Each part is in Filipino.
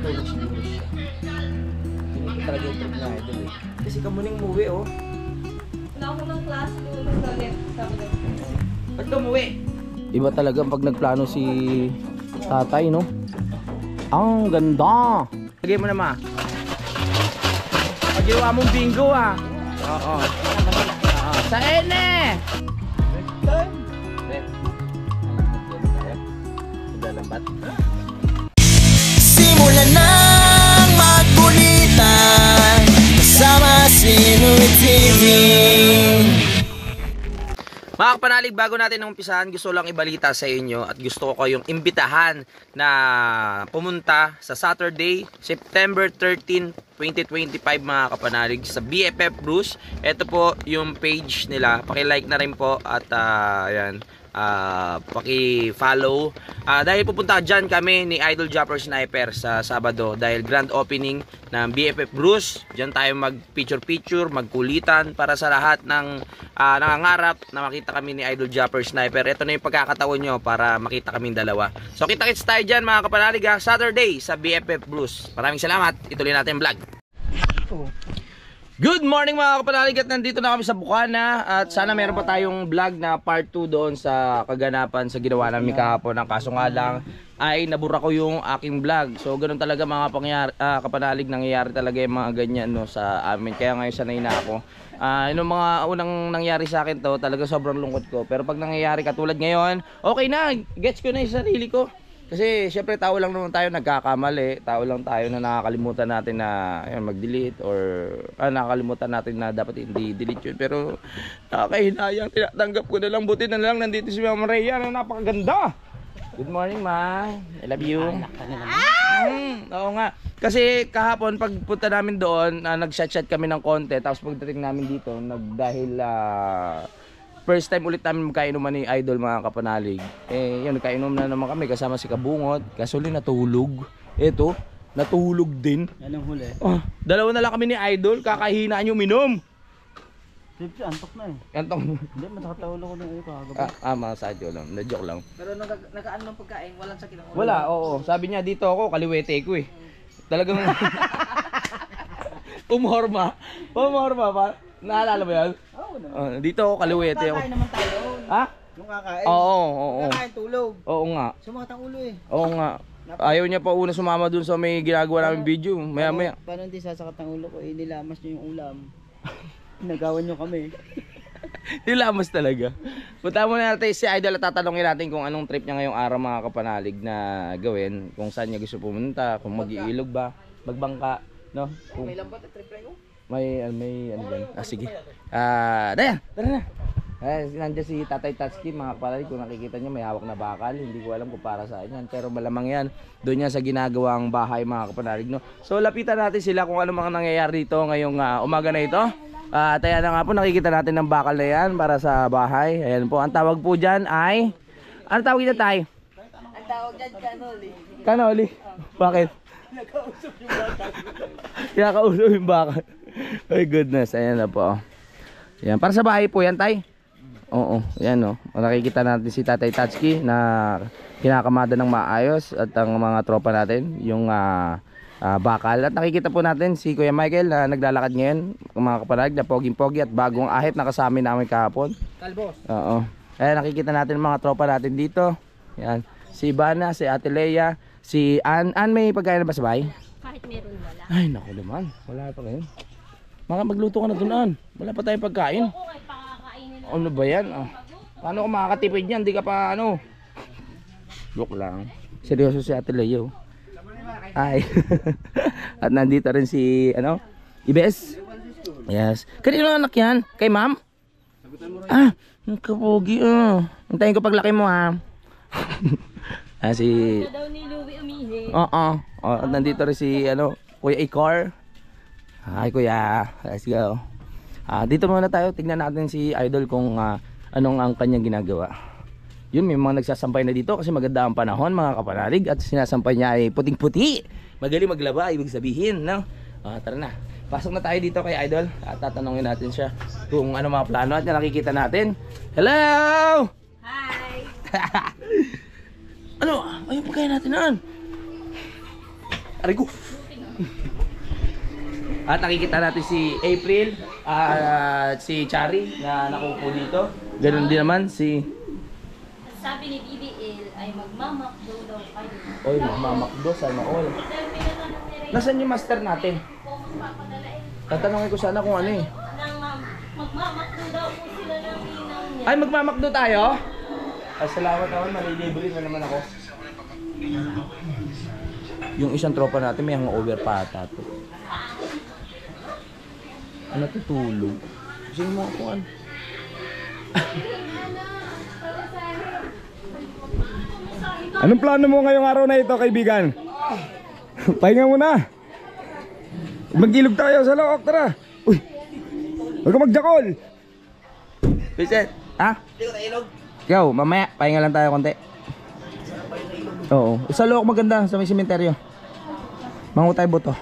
natulog siguro siya. Hindi ko talaga yung trip na idol eh. Kasi kamuning umuwi oh. Wala ako ng klase doon sa ulit. Ba't ka umuwi? Iba talaga pag nagplano si tatay no? Ang ganda! Lagay mo na ma. Pag ginawa mong bingo ah. Oo. Sa ene! Simulan ng magbulitan kasama si Nuy TV. Mga kapanalig, bago natin umpisahan, gusto lang ibalita sa inyo at gusto ko kayong imbitahan na pumunta sa Saturday, September 13, 2025 mga kapanalig sa BFF Bruce. Ito po yung page nila, paki-like na rin po at ayan, paki-follow. Dahil pupunta dyan kami ni Idol Japper Sniper sa Sabado dahil grand opening ng BFF Bruce. Dyan tayo mag picture magkulitan para sa lahat ng nangangarap na makita kami ni Idol Japper Sniper. Ito na yung pagkakataon nyo para makita kaming dalawa. So kita-kits tayo dyan mga kapanalig Saturday sa BFF Bruce. Maraming salamat, ituloy natin vlog. Good morning mga kapanalig at nandito na kami sa Bukana at sana meron pa tayong vlog na part 2 doon sa kaganapan sa ginawa namin kahapon. Ang kaso nga lang ay nabura ko yung aking vlog. So ganoon talaga mga kapanalig, nangyayari talaga yung mga ganyan no, sa amin. Kaya ngayon sanay na ako. Yung mga unang nangyari sa akin to talaga sobrang lungkot ko. Pero pag nangyayari katulad ngayon, okay na, gets ko na yung sarili ko. Kasi syempre tao lang naman tayo nagkakamali, tao lang tayo na nakakalimutan natin na mag-delete or nakakalimutan natin na dapat hindi delete yun. Pero nakakahinayang, tinatanggap ko na lang, buti na lang nandito si Ma'am Rhea na napakaganda. Good morning ma, I love you. Oo nga, kasi kahapon pagpunta namin doon, nag-chat kami ng konti, tapos pagdating namin dito, dahil first time ulit namin magkainuman ni Idol mga kapanalig. Yun, nagkainom na naman kami kasama si Kabungot. Kaso natulog. Ito, natulog din. Yan ang huli. Dalawa na lang kami ni Idol, kakahina nyo minom. Siyempre, antok na eh. Antok? Hindi, matakatawala ko na kayo kagabi. Masadyo lang, na-joke lang. Pero nag-ano ng pagkain, walang sakit ng ulo. Wala, oo. Sabi niya dito ako, kaliwete ko eh. Talagang umorma pa. Naalala mo yan? Dito ako kaliwete ako. Kakain naman tayo. Ha? Yung kakain. Oo. Kakain, tulog. Oo nga. Sumakatang ulo eh. Oo nga. Ayaw niya pa una sumama dun sa may ginagawa namin video. Maya. Paano hindi sasakat ang ulo ko? Nilamas niyo yung ulam. Nagawan niyo kami. Nilamas talaga. Punta muna natin si Idol at tatanungin natin kung anong trip niya ngayong araw mga kapanalig na gawin. Kung saan niya gusto pumunta, kung mag-iilog ba, magbangka, no? Kung May lambat at triple ko? may ano dyan. Sige. Dayan, tara na. Nandiyan si Tatay Tatsuki mga kapanalig. Kung nakikita niyo may hawak na bakal. Hindi ko alam kung para saan yan. Pero malamang yan. Doon yan sa ginagawang bahay mga kapanalig. No? So lapitan natin sila kung ano mga nangyayari dito ngayong umaga na ito. At ayan na nga po, nakikita natin ng bakal na yan para sa bahay. Ayan po. Ang tawag po dyan ay... Ano tawag dyan tayo? Ang tawag dyan, kanoli. Kanoli? Bakit? Nakausap yung bakal. Kinakausap yung bakal. Oh goodness, ayan na po. Yan, para sa bahay po yan, tay. Oo, yan o. Nakikita natin si Tatay Tatsuki na kinakamada ng maayos at ang mga tropa natin, yung bakal. At nakikita po natin si Kuya Michael na naglalakad ngayon, mga kapanalig na poging-pogi at bagong ahit na kasama namin kahapon. Talbos. Oo. Ayan, nakikita natin mga tropa natin dito. Yan, si Ivana, si Ate Leia, si Ann. Ann, may pagkain na ba sa bahay? Kahit meron wala. Ay, naku naman. Wala pa ngayon. Magluto ka na doon. Wala pa tayong pagkain. Oo, ay pakakainin na. Ano ba yan? Paano ka makakatipid yan? Hindi ka pa ano. Joke lang. Seryoso si Ate Leo. Ay. At nandito rin si Ibes. Yes. Kanino anak yan? Kay ma'am? Ang kapogi. Hintayin ko paglaki mo ha. Si... Ito daw ni Louie umihi. Oo. At nandito rin si Kuya Ikor. Hi kuya, let's go. Dito muna tayo, tignan natin si Idol kung anong ang kanyang ginagawa. Yun, may mga nagsasampay na dito kasi maganda ang panahon mga kapanalig. At sinasampay niya ay puting-puti. Magaling maglaba, ibig sabihin, no? Tara na, pasok na tayo dito kay Idol. At tatanungin natin siya kung ano mga plano at nakikita natin. Hello! Hi! Ano? Ayun, pagkain natin naan. Aray ko. At nakikita natin si April at si Chari na nakupo dito. Ganun din naman si... Sabi ni BBL ay magmamakdo daw kayo. Oy, magmamakdo, sana all. Dahil pinatanong ni Ray Nasaan yung master natin? kung magpapadala Tatanungin ko sana kung ano eh. ng magmamakdo daw po sila ng inaw niya. Ay, magmamakdo tayo? Ay, salamat naman, malilibre na naman ako. Yung isang tropa natin may hangover pa ata to. Ano tutulog? Kasi mo ako ano. Anong plano mo ngayong araw na ito, kaibigan? Pahinga muna. Magilog tayo sa look, tara. Uy, huwag ka magjakol. Vincent, ha? Hindi ko nailog. Ikaw, mamaya, pahinga lang tayo konti. Oo, sa loob maganda sa may sementeryo. Mangu tayo boto.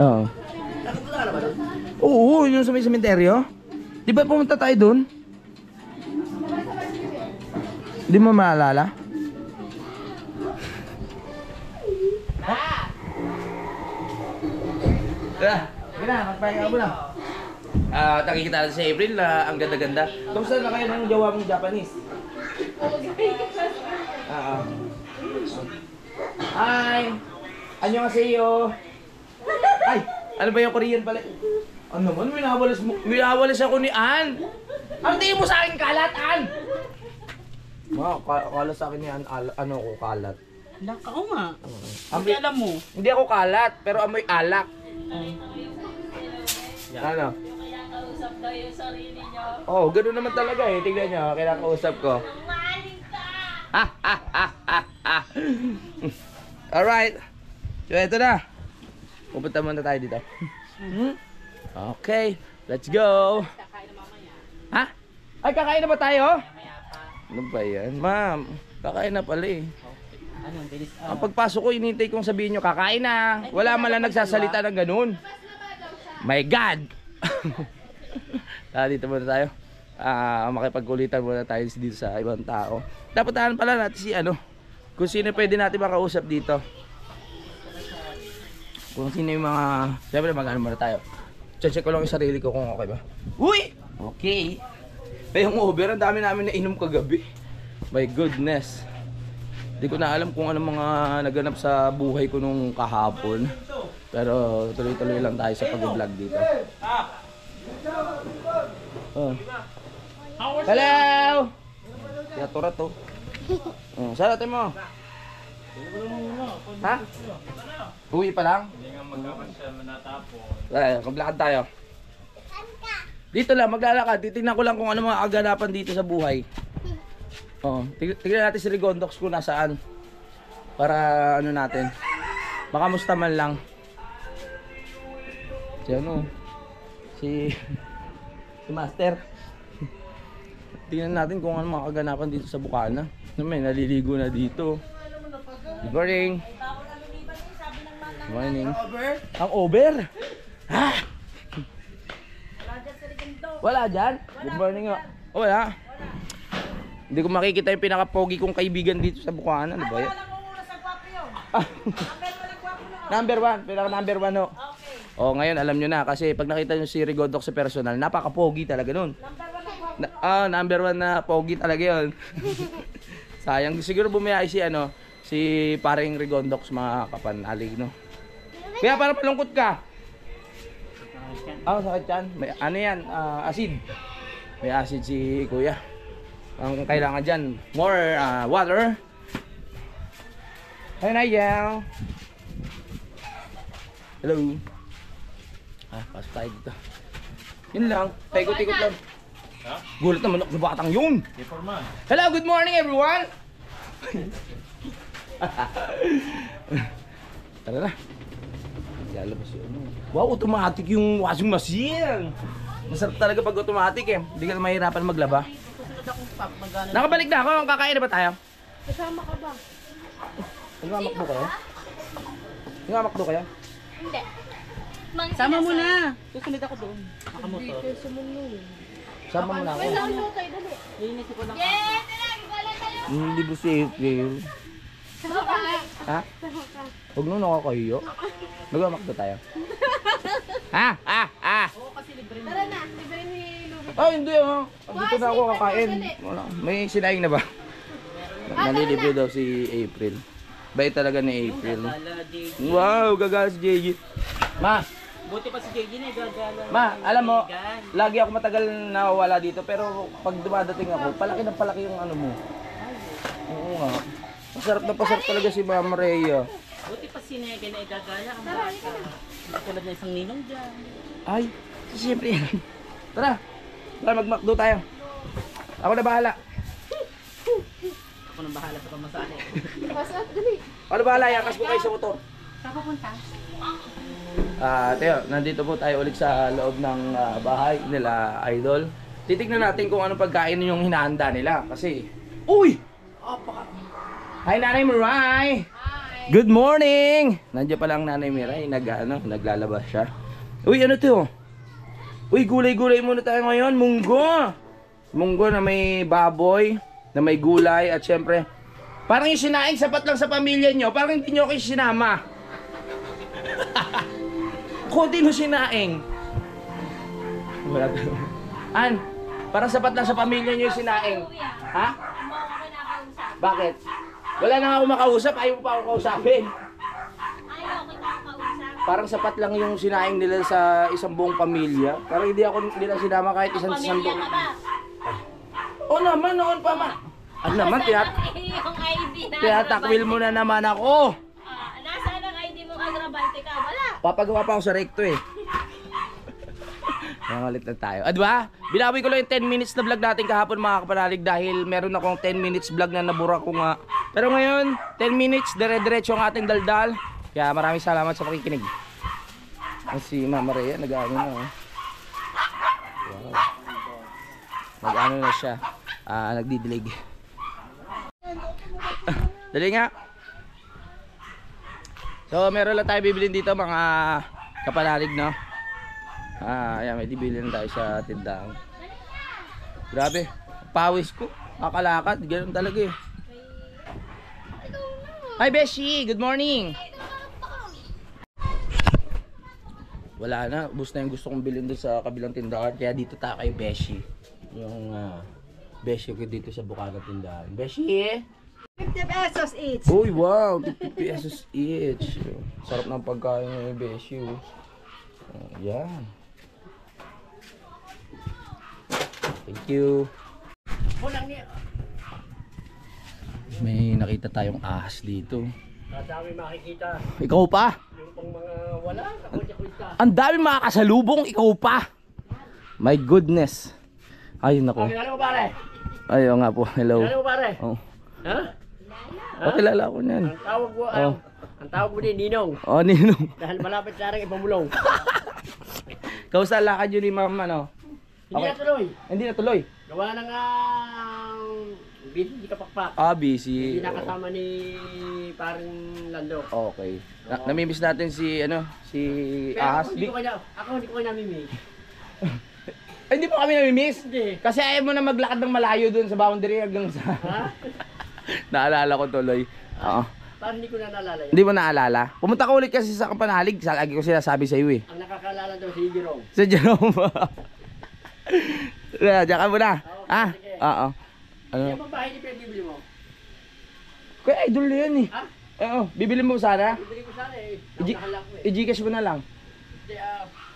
Oo. Oo, yung sa may sementeryo. Di ba pumunta tayo dun? Di mo maalala? Tara, magpahinga mo na. Nakikita natin si April na ang ganda-ganda. Kamusta na kayo ng jowa mong Japanese? Hi! Annyeonghaseyo! Ay! Ano ba yung Korean pala? Ano naman? Minawalis ako ni Ann! Ang tingin mo sa akin kalat, Ann? Kalat sa akin ni Ann. Ano ko kalat? Naka, oo nga. Hindi alam mo. Hindi ako kalat, pero amoy alak. Ano? Kaya kausap daw yung sarili niyo. Oh, ganoon naman talaga eh. Tingnan nyo, kinakausap ko. Maling ka! Alright. So, eto na. Pupunta muna tayo dito. Okay, let's go. Ha? Ay, kakain na ba tayo? Ano ba yan? Ma'am, kakain na pala eh. Ang pagpasok ko, inintay kong sabihin nyo, kakain na. Wala man lang nagsasalita ng ganun. My God! Dito muna tayo. Makipagkulitan muna tayo dito sa ibang tao. Dapat pala natin si ano, kung sino pwede natin makausap dito. Kung sino yung mga... Siyempre mag-ano muna tayo. Check ko lang yung sarili ko kung okay ba. Uy! Okay. May hangover, ang dami namin na inom kagabi. My goodness. Hindi ko na alam kung ano mga naganap sa buhay ko nung kahapon. Pero tuloy-tuloy lang tayo sa pag-vlog dito. Oh. Hello! Kaya tura to. Oh, saan natin mo? Ha? Uwi pa lang? Hindi nga magkaman siya manatapon. Ay, maglakad tayo. Dito lang, maglalakad. Titignan ko lang kung ano mga kaganapan dito sa buhay. Oh, tignan natin si Rigondox kung nasaan. Para ano natin. Baka musta man lang. Si ano? Si Master. Tingnan natin kung ano mga kaganapan dito sa Bukana. May naliligo na dito. Good morning. Good morning. Ang over? Ha? Wala dyan? Good morning. Oh, wala. Hindi ko makikita yung pinaka-pogi kong kaibigan dito sa Bukana. Ano ba yan? Number 1. Pinaka-number 1 ho. Oh, ngayon alam nyo na. Kasi pag nakita nyo si Rigondox sa personal, napaka-pogi talaga nun. Number 1 na pogi talaga yun. Sayang. Siguro bumiyay si ano, si paring Rigondox mga kapanalig, no? Kaya para palungkot ka. Sakit yan. May ano yan, acid. May acid si kuya. Ang kailangan dyan, more water. Hi Nigel. Hello. Pasok tayo dito. Yun lang, paikot-ikot lang. Gulat naman ako sa batang yun. Hello, good morning everyone. Tara na. Lalabas yun. Wow, automatic yung washing machine. Masarap talaga pag automatic eh. Hindi ka na mahirapan maglaba. Nakabalik na ako. Kakain na ba tayo? Kasama ka ba? Nagmamakdo kayo? Nagmamakdo kayo? Hindi. Sama mo na. Susunod ako doon. Nakamotor. Sama mo na ako. Linis ko na. Yes! Tara, gala tayo! Hindi ba si April? Sama Ha? Huwag nung nakakahiyo. Nagamakdo tayo. Ha? Tara na, libre ni Louie. Oh, hindi ah. Dito na ako kakain. Wala. May sinaing na ba? Nalilibre daw si April. Bait talaga ni April. Wow, gagala si JJ. Ma! Buti pa si JJ na gagala. Ma, alam mo, lagi ako matagal nawawala dito pero pag dumadating ako, palaki na palaki yung ano mo. Oo nga. Masarap na pasarap talaga si Mama Rhea. Buti pa si Nega na gagala ang bata. Tulad na isang ninong dyan. Ay, siyempre yan. Tara, tara mag-McDo tayo. Ako na bahala. Ako nang bahala sa pamasahe. Pasok, dali. Ako na bahala, yakas ko kayo sa motor. Saan pupunta? Teo, nandito po tayo ulit sa loob ng bahay nila Idol. Titignan natin kung anong pagkain yung hinahanda nila kasi uy! Hi Nanay Mirai! Good morning! Nandiyan pala ang Nanay Mirai, naglalabas siya. Uy, ano to? Uy, gulay-gulay muna tayo ngayon, munggo! Munggo na may baboy, na may gulay at syempre parang yung sinaing sapat lang sa pamilya nyo, parang hindi nyo kayo sinama. Konti mo sinaing. Wala tayo. An, parang sapat lang sa pamilya nyo yung sinaing. Ha? Mo ako kinakausap. Bakit? Wala na ako makausap, ayaw pa ako kausapin. Ayaw kita kausap. Parang sapat lang yung sinaing nila sa isang buong pamilya. Parang hindi ako nila sinama kahit isang Pamilya buong. ka ba? Oo naman, noon pa man. Ano naman, Nasaan ang ID na tiyatakwil mo na naman ako. Nasaan ang ID mong agrabante ka? Wala. Papagawa pa ako sa recto eh. Nangalit na tayo. Ah, diba? Binawi ko lang yung 10 minutes na vlog natin kahapon mga kapanalig dahil meron akong 10 minutes vlog na nabura ko nga. Pero ngayon, 10 minutes, dire-diretso ang ating daldal. Kaya maraming salamat sa pakikinig. Si Mama Rhea, nag-ano na oh. Wow. Nag-ano na siya. Nagdidilig. Dali nga. So, meron lang tayo bibilin dito mga kapanalig, no? Ayan, may dibilin tayo sa tindahan. Grabe, pawis ko. Kakalakad, ganoon talaga eh. Hi Beshi, good morning. Wala na, ubos na yung gusto kong bilhin doon sa kabilang tindahan. Kaya dito tayo kay Beshi. Yung Beshi ko dito sa Bukana tindahan. Beshi! 50 pesos each. Uy, wow, 50 pesos each. Sarap ng pagkain ng Beshi. Yan. Thank you. May nakita tayong ahas dito. Madami makikita. Ikaw pa? Yung pang mga wala, kakulita. Ang dami makakasalubong, ikaw pa. My goodness. Ay, nako. Kilala mo pare? Ayaw nga po, hello. Kilala mo pare? Oh. Ha? Kilala ko niyan. Ang tawag mo, Oh. ang tawag mo din Ninong. Oh, Ninong. Dahil malapit sa aking ipamulong. Kausa lakad yun ni mama, no? Hindi na tuloy. Hindi na tuloy. Gawa na nga hindi kapakpak. Busy. Hindi nakasama ni parang Lando. Okay. Namimiss natin si, si Pero ahas. ako hindi ko kanya namimiss. Ay, hindi po kami namimiss. Hindi. Kasi ayaw mo na maglakad ng malayo dun sa boundary hanggang sa... Ha? Naalala ko tuloy. Oo. Parang hindi ko na naalala yun. Hindi mo naalala? Pumunta ka ulit kasi sa Kapanalig. Lagi ko sinasabi sa iyo eh. Ang nakakaalala daw si Jerome. Sa Jerome. Diyan ka muna. Ah? sige. Oo. Ano? Yung babae ni pinabibili mo? Kuya, idol na yan eh. Ha? Oo. Bibili mo sana? Bibili ko sana eh. Iji- Nakahala ko eh. I-Gcash mo na lang. Hindi,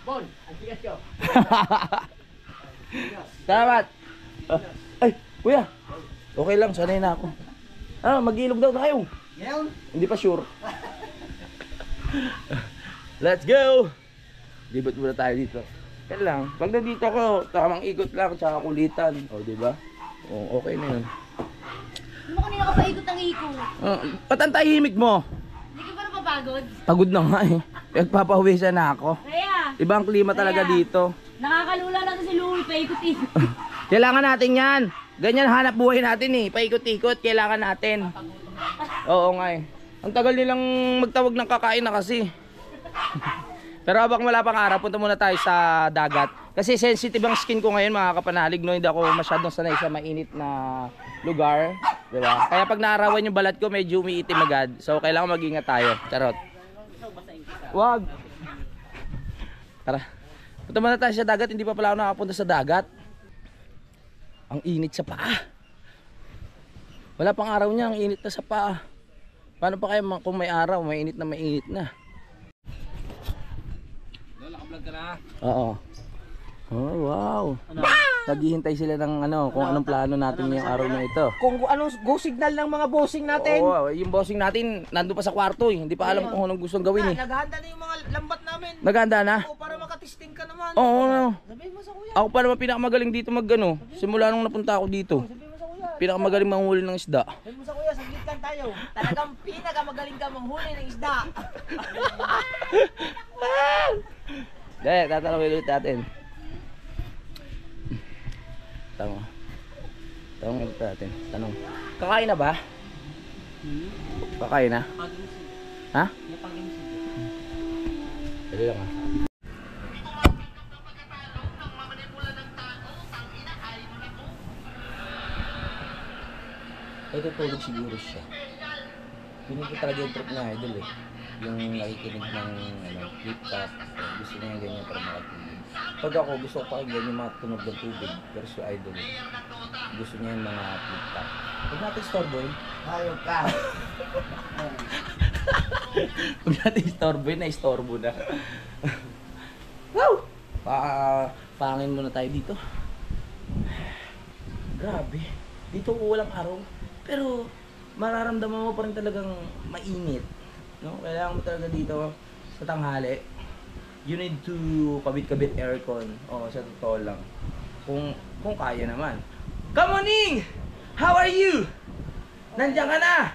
Bon, ang tigas ko. Salamat. Ay, kuya. Okay lang, sanay na ako. Mag-ilog daw tayo. Hindi pa sure. Let's go. Libot muna tayo dito. Yan lang. Pag nandito ako, tamang ikot lang, tsaka kulitan. O, diba? O, okay na yun. Hindi mo kanina ka paikot ng ikot. Ba't ang tahimik mo? Hindi ka ba napapagod? Pagod na nga eh. Nagpapawisan na ako. Kaya, Ibang klima talaga dito. nakakalula na to si Louie, paikot-ikot. Kailangan natin yan. Ganyan hanap buhay natin eh. Paikot-ikot, kailangan natin. Oo nga eh. Ang tagal nilang magtawag ng kakain na kasi. Pero habang wala pang araw, punta muna tayo sa dagat. Kasi sensitive ang skin ko ngayon mga kapanalig, no? Hindi ako masyadong sanay sa mainit na lugar. Diba? Kaya pag naarawan yung balat ko, medyo umiitim agad. So, kailangan mag-ingat tayo. Charot. Wag. Tara. Punta muna tayo sa dagat. Hindi pa pala ako nakapunta sa dagat. Ang init sa paa. Wala pang araw niya. Ang init na sa paa. Paano pa kaya kung may araw? Mainit na mainit na. Naka-vlog ka na? Oo. Oh, wow. Naghihintay sila ng ano, kung anong plano natin ngayong araw na ito. Kung anong go signal ng mga bossing natin. Oo, yung bossing natin nandun pa sa kwarto eh. Hindi pa alam kung anong gustong gawin eh. Naghahanda na yung mga lambat namin. Naganda na? O, para makatesting ka naman. Oo. Sabihin mo sa kuya. Ako pa naman pinakamagaling dito magano. Simula nung napunta ako dito. Sabihin mo sa kuya. Pinakamagaling manghuli ng isda. Sabihin mo sa kuya, saglit lang tayo. Talagang pinakamagaling ka manghuli ng isda. Dahil, tatanungin ulit natin. Tanong ulit natin. Tanong. Kakain na ba? Kakain na? Ha? Dali lang ah. Ito tulog siguro siya. Yun ko talaga yung trip na idol eh. Yung nakikinig ng flip-top. Gusto niya yung ganyan para makatulog. Pag ako gusto ko pakinggan yung mga tunog ng tubig. Pero si idol eh. Gusto niya yung mga flip-top. Huwag natin storeboy. Hayop ka. Huwag natin storeboy na istorbo na. Wow! Pangin muna tayo dito. Grabe. Dito walang araw. Pero mararamdaman mo pa rin talagang mainit. No? Kailangan mo talaga dito sa tanghali. You need to kabit-kabit aircon. Oo, sa totoo lang. Kung kaya naman. Kamuning! How are you? Nandiyan ka na!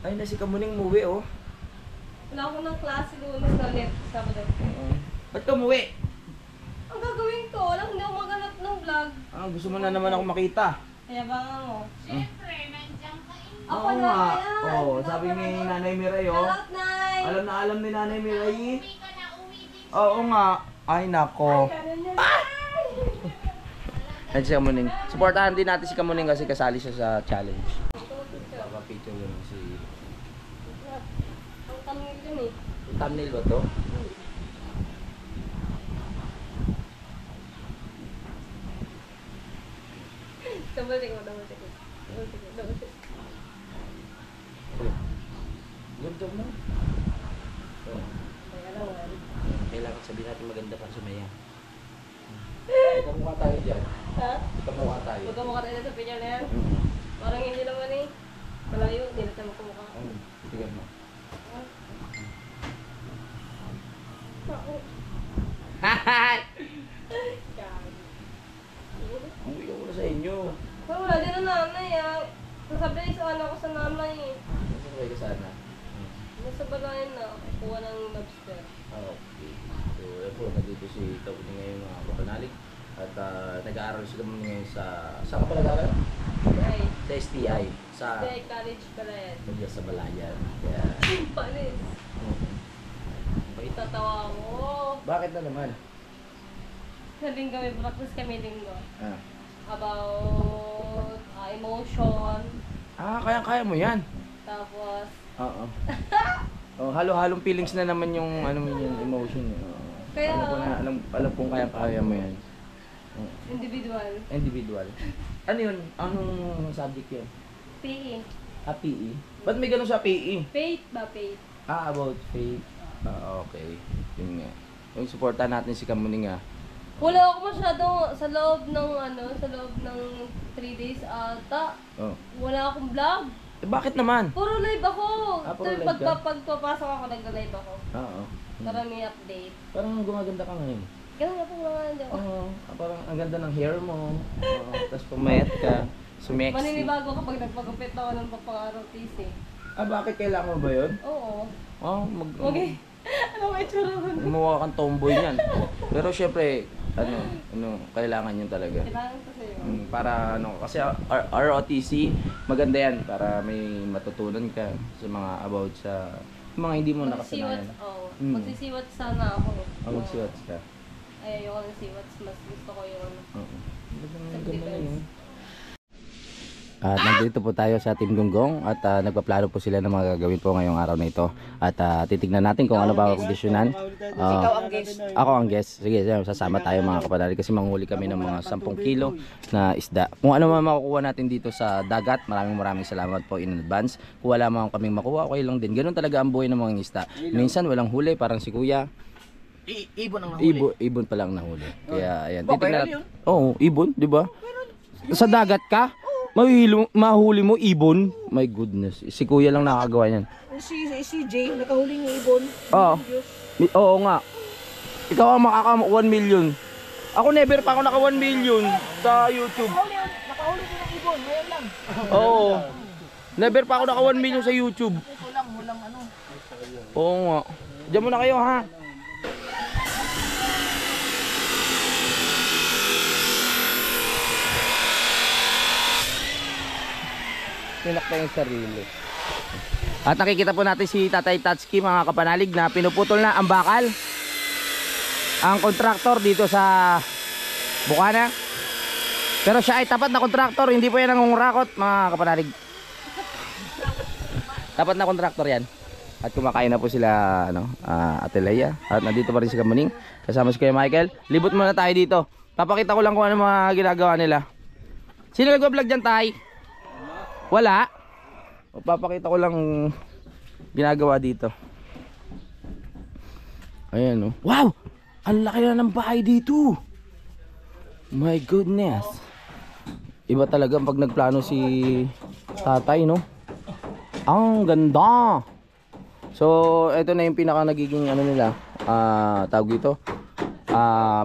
Ay na si Kamuning muwi oh. Wala ako ng klase lunes na ulit. Sabado. Ba't ka muwi? Ang gagawin ko, walang hindi ako maghanap ng vlog. Gusto mo na naman ako makita. Kaya baka mo. Oo nga. Oo, sabi ni Nanay Miray oh. Shout out, Nay! Alam ni Nanay Miray. Oo nga. Ay nako. Ay si Kamuning. Supportahan din natin si Kamuning kasi kasali siya sa challenge. Picture yun si... Ang thumbnail yun eh. Thumbnail ba to? Double-take mo. Good job mo. Oh. Ay, alam mo yan. Kailangan sabihin natin maganda para sumaya. Ikamukha tayo dyan. Ha? Ikamukha tayo. Huwag ka mukha tayo sa picture na yan. Parang hindi naman eh. Malayo, hindi na tayo magkamukha. Tignan mo. Ang bigyan ko na sa inyo. Pero wala din ang nanay ah. Sasabihin sa anak ko sa nanay eh. Nasabay ka sana. Nasa balayan na, kuha ng lobster. Okay. So, yun po, nandito si Kamuning ngayon mga kapanalig. At nag-aaral si Kamuning ngayon sa... Saan ka pa nag-aaral? Ay, Sa STI. Sa... hindi, college pala yan. Nagya sa Balayan. Kaya... Panis. Bait. Tatawa ako. Bakit na naman? Sa linggo, may practice kami linggo. Ah. About emotion. Kaya mo yan. Tapos, Oo. Oh, halo-halong feelings na naman yung ano yung emotion. Kaya- alam ko na, alam kung kaya mo yan. individual. Individual. Ano yun? Anong subject yun? PE. PE? Ba't may ganun sa PE? Faith ba? Faith. About faith. Okay. Yun nga. Yung supportan natin si Kamuning Wala ako masyado sa loob ng 3 days ata. Oh. Wala akong vlog. Bakit naman? Puro live ako. Puro live ka? Pagpapasok ako, nagla-live ako. Oo. Para may update. Parang gumaganda ka ngayon. Ganun nga po mga hindi ako. Oo. Parang ang ganda ng hair mo. Oo. Tapos pumayat ka. Sumexy. Maninibago kapag nagpagupit ako ng pang-araw PC. Bakit kailangan mo ba yun? Oo. Okay. Ano may tsura ko? Gumawa kang tomboy niyan. Pero syempre, kailangan yun talaga. Kailangan kasi yun. Para kasi ROTC, maganda yan para may matutunan ka sa mga about sa mga hindi mo nakasanayan. Magsisiwats sana ako. Magsiwats ka. Ay, ayoko ng siwats. Mas gusto ko yung Oo. Ganda Self na yun. At nandito po tayo sa Team Gonggong at nagpaplano po sila ng mga gagawin po ngayong araw na ito. At titignan natin kung ano ba ang kondisyonan. Ikaw ang guest. Ako ang guest. Sige, sasama tayo mga kapanalig kasi manghuli kami ng mga 10 kilo na isda. Kung ano man makukuha natin dito sa dagat, maraming salamat po in advance. Kung wala man kaming makuha, okay lang din. Ganun talaga ang buhay ng mga isda. Minsan walang huli, parang si Kuya. Ibon ang nahuli. Ibon pa lang nahuli. Kaya ayan, titignan natin. Oo, ibon, di ba? Sa dagat ka? Mahuli mo ibon? My goodness. Si Kuya lang nakakagawa niyan. Si Jay, nakahuli ng ibon. Oo. Oo nga. Ikaw ang makaka 1 million. Ako never pa ako naka 1 million sa YouTube. Nakahuli ko ng ibon, ngayon lang. Oo. Never pa ako naka 1 million sa YouTube. Walang ano. Oo nga. Diyan muna kayo ha. Tinakta yung sarili. At nakikita po natin si Tatay Tatsuki mga kapanalig na pinuputol na ang bakal. Ang kontraktor dito sa Bukana. Pero siya ay tapat na kontraktor, hindi po yan nangungurakot mga kapanalig. Tapat na kontraktor yan. At kumakain na po sila Ate Leia. At nandito pa rin si Kamuning. Kasama si Kuya Michael. Libot muna tayo dito. Papakita ko lang kung ano mga ginagawa nila. Sino nag-vlog dyan, Tay? Wala. Papakita ko lang ginagawa dito. Ayan, oh. Wow! Ang laki na ng bahay dito. My goodness. Iba talaga pag nagplano si tatay, no? Ang ganda. So, ito na yung pinaka nagiging ano nila. Tawag dito.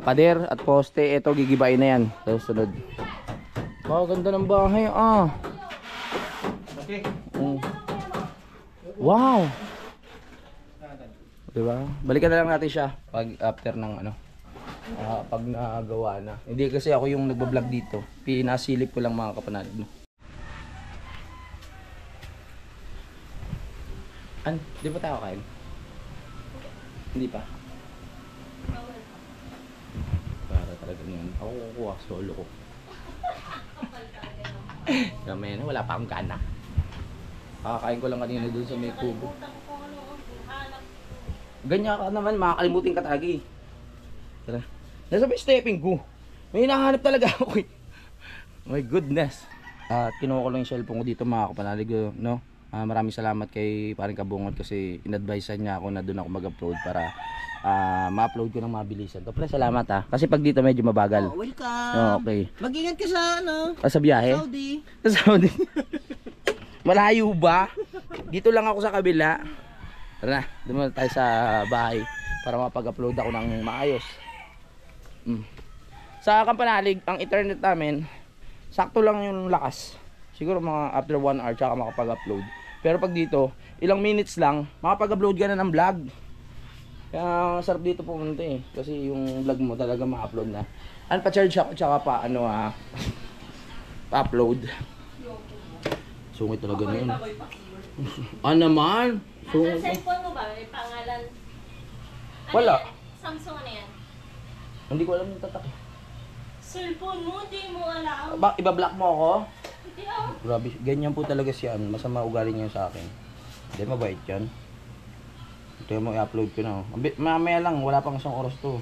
Pader at poste. Ito gigibain na yan. So, sunod. Wow, ganda ng bahay. Wow. Diba? Balikan na lang natin siya pag after ng pag nagawa na. Hindi kasi ako yung nagbablog dito. Pinasilip ko lang mga kapanalig. Di ba tayo kain? Hindi pa. Para talaga yun. Ako kukuha, solo ko. Gamay na, wala pa akong gana. Kakakain ko lang kanina dun sa may kubo. Ganyan ka naman, makakalimutin ka tagay. Tara. Nasa may stepping ko. May hinahanap talaga ako eh. My goodness. At kinuha ko lang yung cellphone ko dito mga kapanalig, no? Maraming salamat kay Paring Kabungot kasi in-advisean niya ako na doon ako mag-upload para ma-upload ko ng mabilisan. To, pre, salamat ha. Kasi pag dito medyo mabagal. Oh, welcome. Okay. Mag-ingat ka sa Sa biyahe? Saudi. Sa Saudi. Malayo ba? Dito lang ako sa kabila. Tara na, doon tayo sa bahay para mapag-upload ako ng maayos. Sa Kampanalig, ang internet namin, sakto lang yung lakas. Siguro mga after 1 hour tsaka makapag-upload. Pero pag dito, ilang minutes lang, makapag-upload ka na ng vlog. Kaya sarap dito pumunta eh. Kasi yung vlog mo talaga ma-upload na. Pa-charge ako tsaka pa-upload. Sungit talaga na yun. Naman? Sa cellphone mo ba? May pangalan? Wala. Samsung ano yan? Hindi ko alam yung tatak. Cellphone mo? Hindi mo alam. Iba-block mo ako? Hindi ako. Grabe, ganyan po talaga siya. Masama ugali niya sa akin. Hindi, mabait yan. Ito mo i-upload ko na. Mamaya lang, wala pang 1 oras to.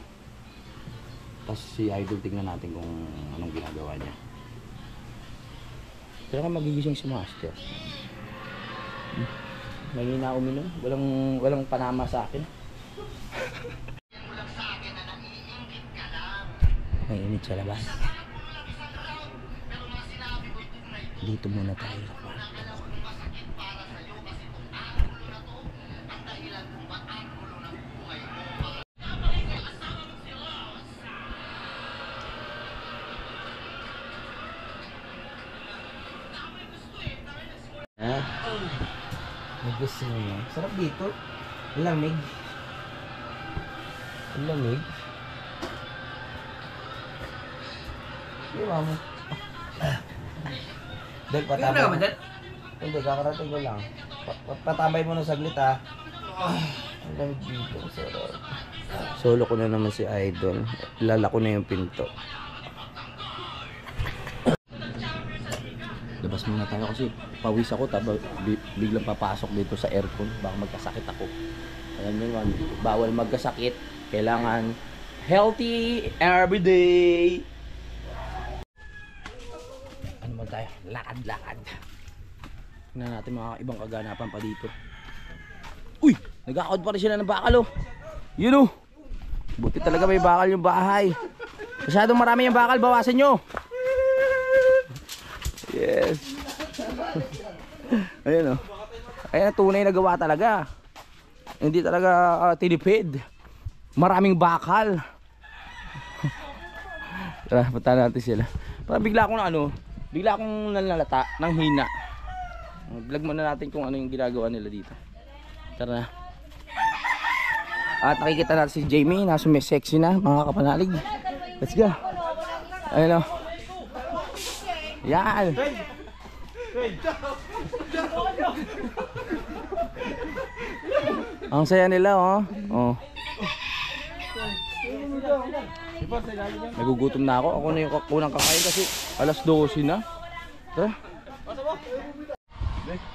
Tapos si Idol, tingnan natin kung anong ginagawa niya. Kaya magigising si Master. Mahina uminom. Walang panama sa akin. May init sa labas. Dito muna tayo. Gusto niyo. Sarap dito. Lamig. Lamig. Di ba mo? Dahil patabay mo. Hindi, kakarating ko lang. Patabay mo na saglit ha. Ang lamig dito. Sarap. Solo ko na naman si Idol. Lala ko na yung pinto. Labas muna tayo kasi pawis ako tapos biglang papasok dito sa aircon. Baka magkasakit ako. Alam nyo naman, bawal magkasakit. Kailangan healthy everyday. Ano man tayo? Lakad-lakad. Tingnan natin mga ibang kaganapan pa dito. Uy! Nag-akod pa rin sila ng bakal oh. Yun oh. Buti talaga may bakal yung bahay. Masyadong marami yung bakal, bawasan nyo. Yes. Ayan oh. Ayan, tunay na gawa talaga. Hindi talaga tinipid. Maraming bakal. Tara, punta natin sila. Parang bigla akong bigla akong nalalata ng hina. Vlog muna natin kung ano yung ginagawa nila dito. Tara na. At nakikita natin si Jamie na sexy na, mga kapanalig. Let's go. Ayun o. Yan. Ang saya nila oh. Oh. Nagugutom na ako. Ako na yung unang kakain kasi alas 12 na. Tara.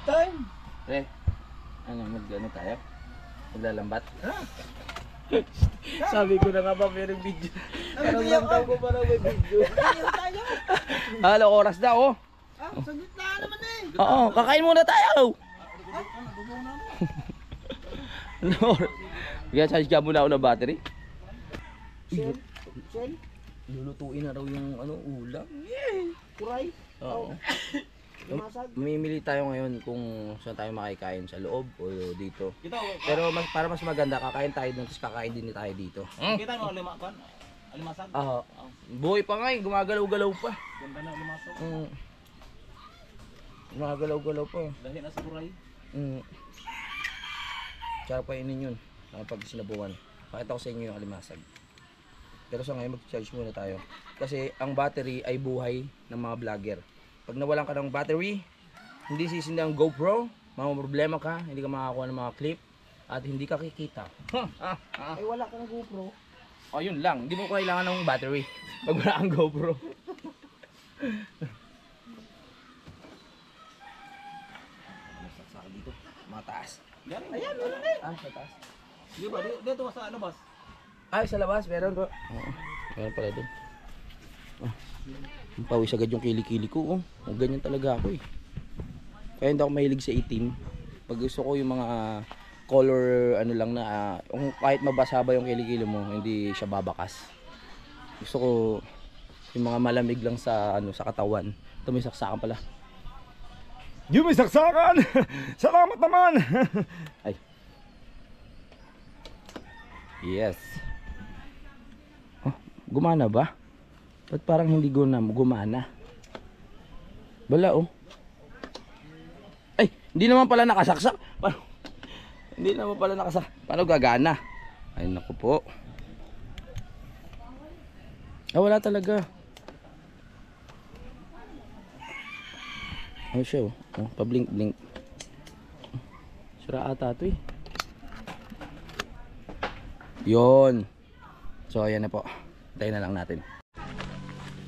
Time. Pre, ano tayo? Maglalambat? Sabi ko na nga ba merong video. Naramdaman ko parang may video. Halo, oras na oh. Saglit na naman eh. Oo, kakain muna tayo. Charge ka muna ako ng battery. Sen? Lulutuin na raw yung ulam. Kuray? Oo. Mamimili tayo ngayon kung saan tayo makikain, sa loob o dito. Pero para mas maganda, kakain tayo doon, tapos kakain din tayo dito. Kita mo alimasag? Oo. Buhay pa nga eh, gumagalaw-galaw pa. Ganda na alimasag. Gumagalaw-galaw pa. Dahil na sa kuray. Tsaka painin yun, pag sinabuhan. Pakita ko sa inyo yung alimasag. Pero sa ngayon mag-charge muna tayo. Kasi ang battery ay buhay ng mga vlogger. Pag nawalan ka ng battery, hindi sisinda ang GoPro, problema ka, hindi ka makakuha ng mga clip, at hindi ka kikita. Ay wala kang GoPro. O yun lang, hindi mo kailangan ng battery pag wala kang GoPro. Saka dito, mataas. Ayan, meron na eh. Sa taas. Di ba? Dito sa ano, boss? Ay, sa labas, meron po. Oo, meron pala doon. Pawis agad yung kilikili ko. Oh, ganyan talaga ako eh. Kaya hindi ako mahilig sa itim. Pag gusto ko yung mga color ano lang na kahit mabasa ba yung kilikili mo, hindi siya babakas. Gusto ko yung mga malamig lang sa sa katawan. Ito may saksakan pala. Yung may saksakan! Salamat naman! Ay. Yes. Oh, gumana ba? Ba't parang hindi gumana? Wala oh. Ay, hindi naman pala nakasaksak. Hindi naman pala nakasak. Paano gagana? Ay naku po. Wala talaga. Ano siya oh. Pa-blink-blink. Sira ata ito eh. Yun. So ayan na po. Tayo na lang natin.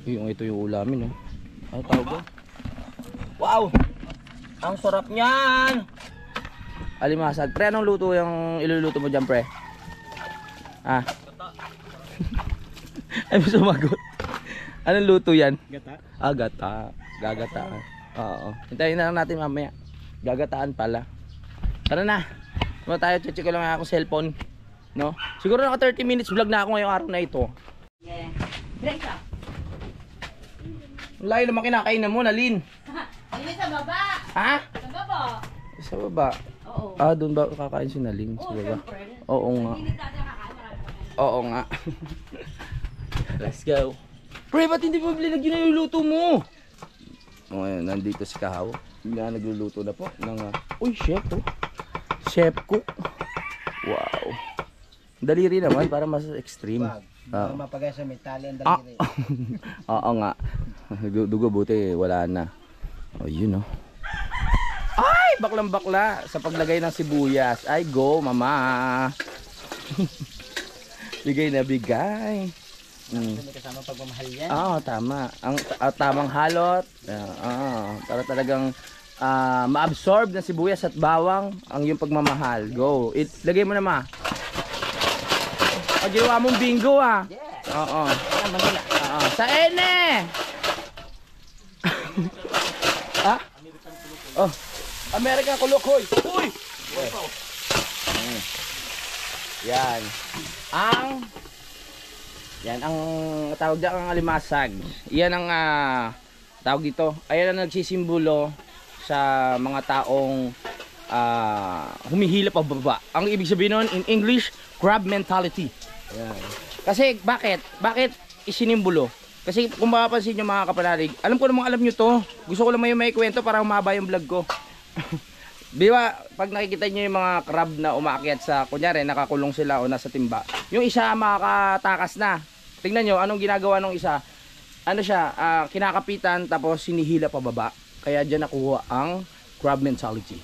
Ito yung ulamin oh. Ano tawag ba? Wow! Ang sarap niyan! Alimasag. Pre, anong luto yung iluluto mo dyan, pre? Ah? Ay mo sumagot. Anong luto yan? Gata. Gata. Gagataan. Oo. Hintayin na lang natin mamaya. Gagataan pala. Tara na. Ano tayo? Check ko lang ako cellphone. No? Siguro naka 30 minutes vlog na ako ngayong araw na ito. Yeah. Break up. Layo naman kinakain na mo, Nalin. Hindi sa baba. Ha? Sa baba. Sa baba? Oo. Doon ba kakain si Nalin? Sa baba? Siyempre. Oo nga. Hindi tayo kakain. Oo nga. Let's go. Pre, ba't hindi mo binigyan yung luto mo? Ngayon, nandito si Kahaw. Nga nagluluto na po ng uy, chef oh. Chef cook. Wow. Daliri naman para mas extreme. Mapagay sa metali ang daliri. Oo nga. Dugo buti wala na. Oh, yun oh. Ay, baklang bakla sa paglagay ng sibuyas. Ay, go mama. Bigay na bigay. May kasama pagmamahal yan. Oo, tama. Ang tamang halot. Para talagang ma-absorb ng sibuyas at bawang ang iyong pagmamahal. Go. Lagay mo na, ma. Ginawa mong bingo, ah. Yeah. Oo. Ayan, Manila. Sa ene! Ha? Oh. American Kulukoy. Uy! Yan. Yan ang tawag dyan ang alimasag. Yan ang tawag dito. Ayan ang nagsisimbolo sa mga taong humihila pababa. Ang ibig sabihin nun in English, crab mentality. Yan. Kasi bakit? Bakit isinimbolo? Kasi kung mapapansin nyo mga kapanalig, alam ko namang alam nyo to. Gusto ko lang may kwento para humaba yung vlog ko. Di ba, pag nakikita nyo yung mga crab na umaakyat sa, kunyari, nakakulong sila o nasa timba, yung isa makakatakas na. Tingnan nyo, anong ginagawa ng isa? Ano siya, kinakapitan tapos sinihila pababa. Kaya dyan nakuha ang crab mentality.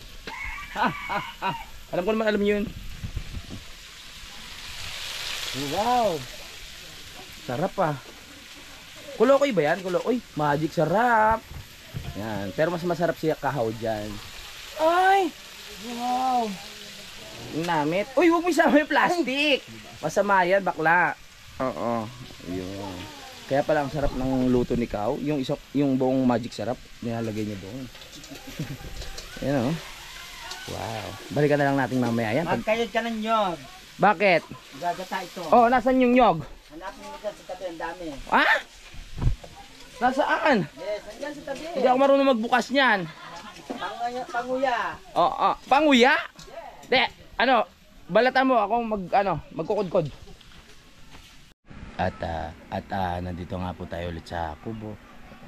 Alam ko naman, alam nyo yun. Wow! Sarap ah. Kulokoy ba yan? Kulokoy, magic sarap. Yan, pero mas masarap siya kahaw dyan. Ay! Wow! Yung namit. Uy, huwag mo isama yung plastic! Masama yan, bakla. Oo. Yun. Kaya pala ang sarap ng luto ni Kao. Yung buong magic sarap, nilalagay niya doon. Yan o. Wow. Balikan na lang natin mamaya yan. Magkayod ka ng nyog. Bakit? Gagata ito. Oh, nasan yung nyog? Hanapin mo dyan sa tabi, ang dami. Ha? Nasaan? Yes, andyan sa tabi. Hindi ako marunong magbukas niyan. Panguya. Oo. Panguya? De, ano, balatan mo akong magkukudkod. At nandito nga po tayo ulit sa Kubo.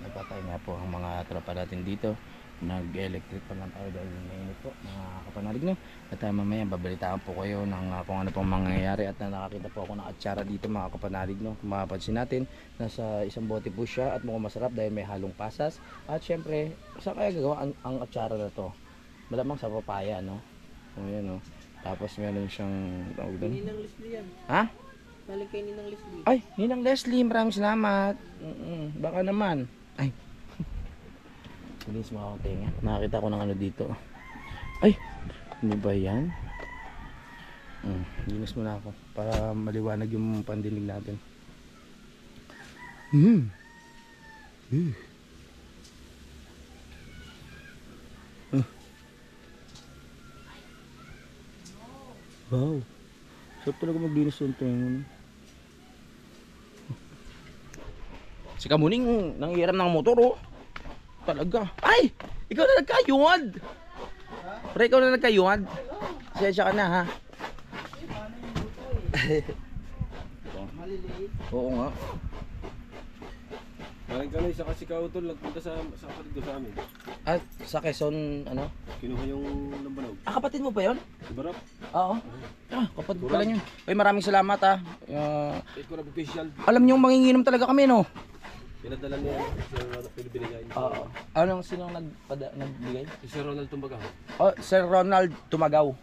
Nagpapay nga po ang mga tropa natin dito. Nag-electric pa lang tayo dahil mainit po mga kapanalig, no? At mamaya babalitaan po kayo ng kung ano pong mangyayari. At nakakita po ako ng atsara dito mga kapanalig, no? Kung mapapansin natin, nasa isang bote po siya at mukhang masarap dahil may halong pasas. At syempre, saan kaya gagawa ang atsara na to? Malamang sa papaya, no? O yan, no? Tapos meron siyang tawag doon. Ninang Leslie yan. Ha? Balik kay Ninang Leslie. Ay, Ninang Leslie, maraming salamat. Baka naman. Ay. Bilis mo akong tenga. Nakakita ko ng ano dito. Ay, ano ba yan? Linis mo na ako para maliwanag yung pandinig natin. Wow. Sarap talaga maglinis yung tenga. Si Kamuning nanghiram ng motor, oh. Talaga. Ay! Ikaw na nagkayuad! Pre, ikaw na nagkayuad? Siyensya ka na, ha? Maliliit. Oo nga. Galing kami sa Kasikaw tol, nagpunta sa kapatid ko sa amin. At sa Quezon, ano? Kinuha yung lambanog. Kapatid mo ba yun? Si Barap. Oo. Kapatid pala yun. Uy, maraming salamat, ha. Ikaw na official. Alam nyo, manginginom talaga kami, no? Pinadala niya sa pinibinigay. Oo. Anong sinong nagbigay? Si Sir Ronald Tumbagahon. Oh, Sir Ronald Tumagaw.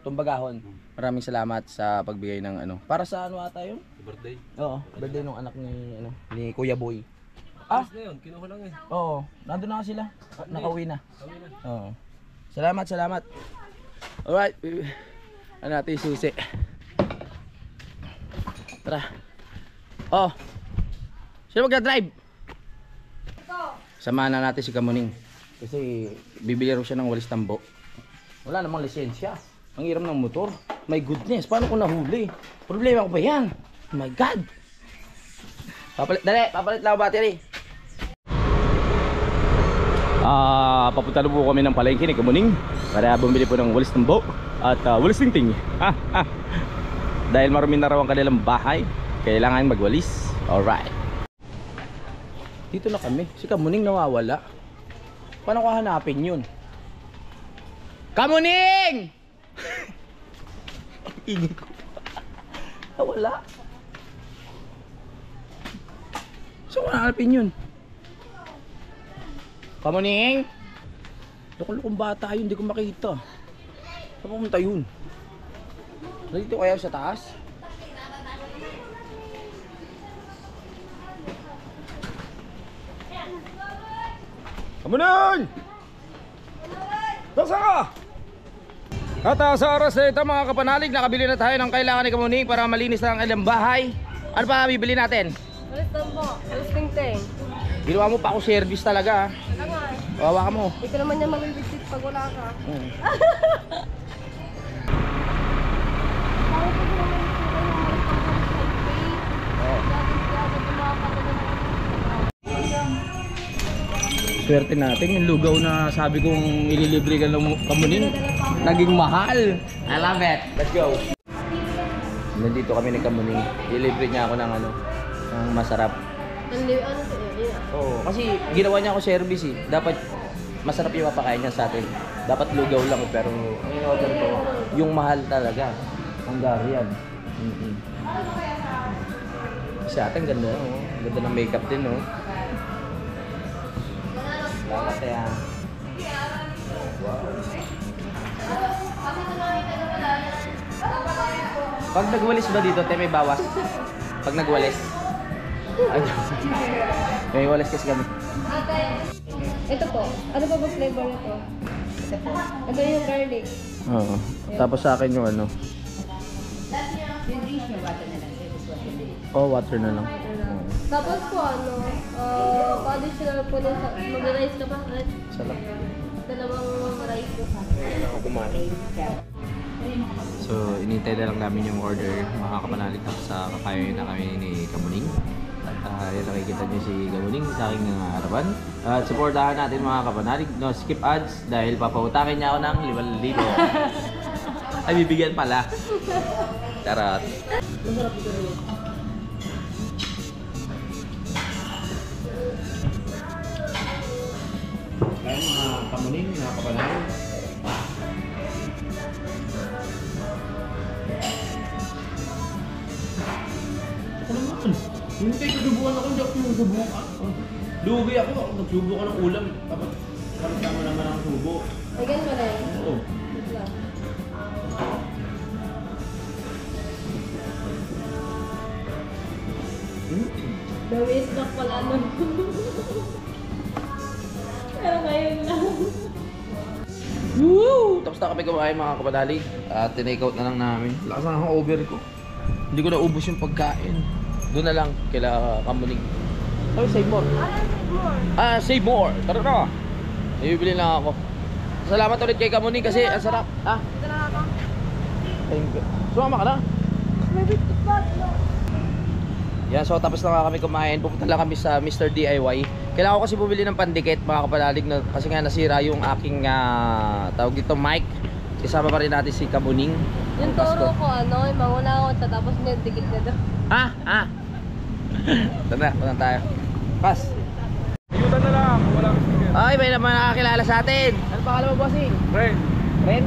Tumbagahon. Maraming salamat sa pagbigay ng ano. Para sa ano ata yun? Sa birthday. Oo, birthday ng anak ni Kuya Boy. Alis na yun, kinuha lang eh. Oo, nandun na sila. Nakauwi na. Oo. Salamat. Alright. Ano natin yung susi. Tara. Oh. Sino magdadrive? Samahan na natin si Kamuning. Kasi bibili raw siya ng walis tambo. Wala namang lisensya. Ang hiram ng motor. My goodness, paano ko nahuli? Problema ko ba yan? Oh my God. Papalit lang ang battery. Papunta na po kami ng palengke ni Kamuning para bumili po ng walis tambo at walis tingting. Dahil marumi na raw ang kanilang bahay, kailangan magwalis. Alright. Dito na kami. Si Kamuning nawawala. Paano ko hanapin yun? Kamuning! Ingin ko. Nawala. Saan ko hanapin yun? Kamuning! Lukong bata yun. Hindi ko makita. Saan pumunta yun? Nandito kaya sa taas? Kamuning! Nasaan ka? At sa oras na ito mga kapanalig, nakabili na tayo ng kailangan ni Kamuning para malinis na ang ilang bahay. Ano pa bibili natin? Alis lang po. Alis ting-ting. Ginawa mo pa ako service talaga. Wala nga eh. Wawa ka mo. Hindi ka naman niya mabibigsit pag wala ka. Bakit ko naman ito yung malis ng highway? Dati bumapadala ng Swerte natin yung lugaw na sabi kong ililibre ka ng Kamuning. Naging mahal. I love it. Let's go. Nandito kami ni Kamuning. Ililibre niya ako ng ano, ng masarap. Ano to eh? Oo, kasi ginawa niya ako service eh. Dapat masarap yung mapakain niya sa atin. Dapat lugaw lang pero ang in-order ko, yung mahal talaga. Hungarian. Sa atin ganda, oh. Ganda ng makeup din, oh. Salamat ya. Wow. Pag nagwalis ba dito, te, may bawas? Pag nagwalis? Ay, may walis kasi kami. Ito po. Ano pa ba flavor nito? Ito yung garlic. Oo. Tapos sa akin yung ano. Oh, water na lang. Tapos po ano, additional po nun sa, mag-rice ka pa? Salam. Dalawang rice po. So, inintay na lang namin yung order. Makakapanalig na sa kakayo na kami ni Kamuning. At yan nakikita niyo si Kamuning sa aking harapan. At supportahan natin mga kapanalig. No skip ads dahil papautakin niya ako ng 5,000. Ay, bibigyan pala. Charot. Kaya mga Kamuning, mga kapanalig. Hindi kayo susubukan ako, hindi ako susubukan. Lugi ako, nagsubukan ng ulam. Dapat mo naman ang subo. Ay, ganun ba rin? Oo. Wait lang. The waste back pala nun. Pero ngayon lang. Woo! Tapos na kami kumain mga kapadalig. At tinake out na lang namin. Lakas na ang over ko. Hindi ko naubos yung pagkain. Doon na lang kila Kamuning. Sabi, save more. Save more. Tara na. Ibibili lang ako. Salamat ulit kay Kamuning kasi ang sarap. Ito na ako. Thank you. Sumama ka na. Yan, so tapos na nga kami kumain. Pupunta lang kami sa Mr. DIY. Kailangan ko kasi bumili ng pandikit mga kapalalig na, kasi nga nasira yung aking tawag dito mic. Kasama pa rin natin si Kamuning. Yung toro ko ano, yung mangunahon sa tapos nagdikit na doon. Tara, punta tayo. Pas. Ayutan na lang, wala kang sticker. Ay, may naman nakakilala sa atin. Ano pangalan mo, bossing? Ren. Ren?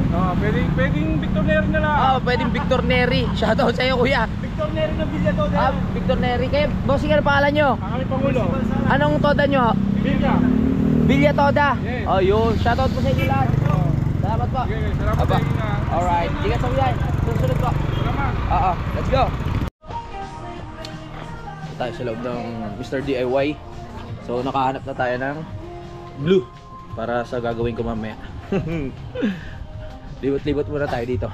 Pwedeng Victor Neri na lang. Pwedeng Victor Neri. Shoutout sa iyo, kuya. Victor Neri ng Villa Toda. Victor Neri. Kayo, bossing, ano pangalan nyo? Ang aming Pangulo. Anong toda nyo? Villa. Villa Toda. Yes. Oh, yun. Shoutout po sa inyo lahat. Salamat po. Okay, salamat Aba. sa inyo na. Alright. Di ka sa uyan. Susunod po. Salamat. Oo. Let's go. Tayo sa loob ng Mr. DIY. So, nakahanap na tayo ng glue para sa gagawin ko mamaya. Libot-libot muna tayo dito.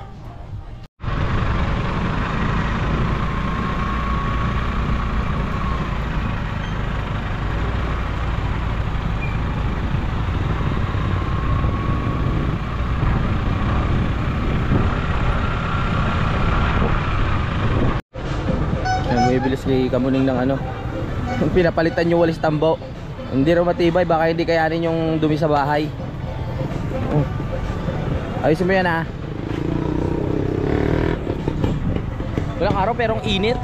Bibilis kay Kamuning ng ano. Yung pinapalitan yung walis tambo. Hindi raw matibay, baka hindi kayanin yung dumi sa bahay. Oh. Ayusin mo yan, ha. Walang araw pero ang init.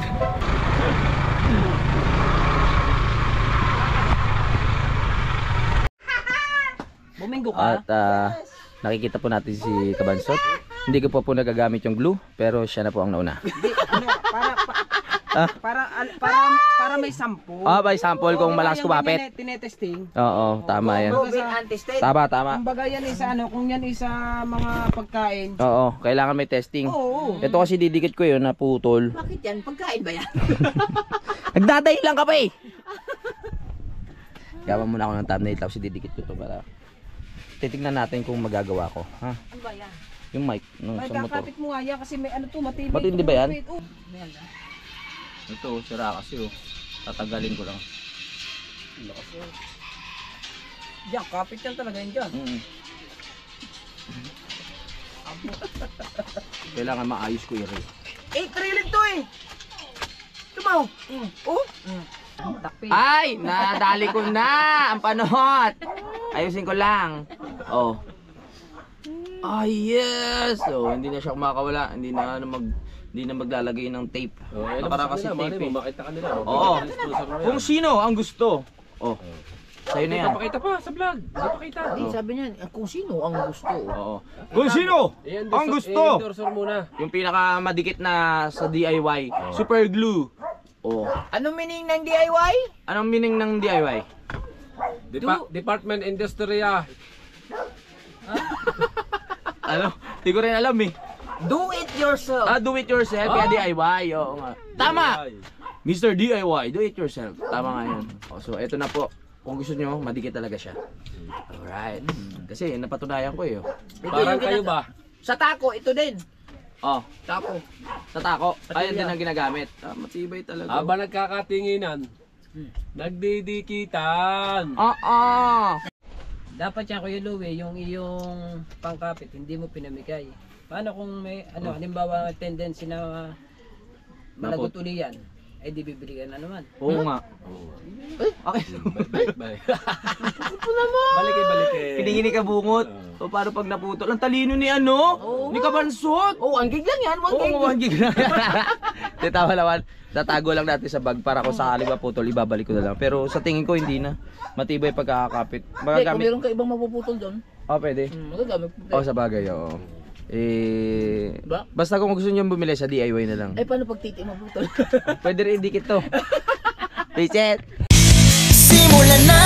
Buminggo ka? At nakikita po natin si Kabansot. Hindi ko po nagagamit yung glue, pero siya na po ang nauna. Hindi, ano, para may sample. By sample kung malakas kumapit. Tinetesting. Oo, tama yan. Tama. Kumbaga yan isa ano, kung yan isa mga pagkain. Oo, kailangan may testing. Oo. Ito kasi didikit ko yun na putol. Bakit yan? Pagkain ba yan? Nagdadahilan ka pa eh. Gawa muna ako ng thumbnail tapos ididikit ko to para titignan natin kung magagawa ko. Ha? Ano ba yan? Yung mic ng May sa motor. kakapit mo nga yan kasi may ano to, matibay. Matindi to, ba yan? kapit. Oh. Ayan. Ito, sira kasi oh. Tatagalin ko lang. Diyan, kapit yan talaga yan dyan. Kailangan maayos ko i-ray. Eh, trailing to eh! Tumaw! Oh! Takpi. Ay! Nadali ko na! Ang panot! Ayusin ko lang. Oh. Ay, yes! Oh, hindi na siya kumakawala. Hindi na maglalagay ng tape. Oh, Nakara kasi tape eh. Makita ka nila. Oo. Kung sino ang gusto. Oh. Sa'yo na yan. Papakita pa sa vlog. Papakita. Hindi, sabi niya, kung sino ang gusto. Oo. Kung sino ang gusto. I-endorser muna. Yung pinakamadikit na sa DIY. Super glue. Oh. Anong meaning ng DIY? Anong meaning ng DIY? Department Industria. Ano? Hindi ko rin alam eh. Do it yourself. Do it yourself, kaya DIY. Oo nga. Tama! Mr. DIY, do it yourself. Tama nga yun. Oh, so, eto na po. Kung gusto nyo, madikit talaga siya. Alright. Kasi napatunayan ko eh. Oh. Parang kayo ba? Sa tako, ito din. Oh, Tako. sa tako. Ayun din ang ginagamit. Matibay talaga. Aba nagkakatinginan. Nagdidikitan. Dapat yan Kuya Louie, yung iyong pangkapit, hindi mo pinamigay. Paano kung may, halimbawa tendency na malagot uli yan, ay di bibili ka na naman. Oo nga. Okay. Bye. Balik. Kiningini ka bungot. O paano pag naputol? Ang talino ni ano? Ni Kabansot. Oh, ang gig lang yan. Oo, 1 gig lang. Titawa naman. Tatago lang natin sa bag para kung sakali maputol, ibabalik ko na lang. Pero sa tingin ko hindi na. Matibay pagkakakapit. Kung Magagamit. meron ka ibang mapuputol doon, Pwede. magagamit. Sa bagay, oo. Diba? Basta kung gusto niyo bumili sa DIY na lang. Ay, paano pag titi maputol? Pwede rin idikit to. Reset. Simulan na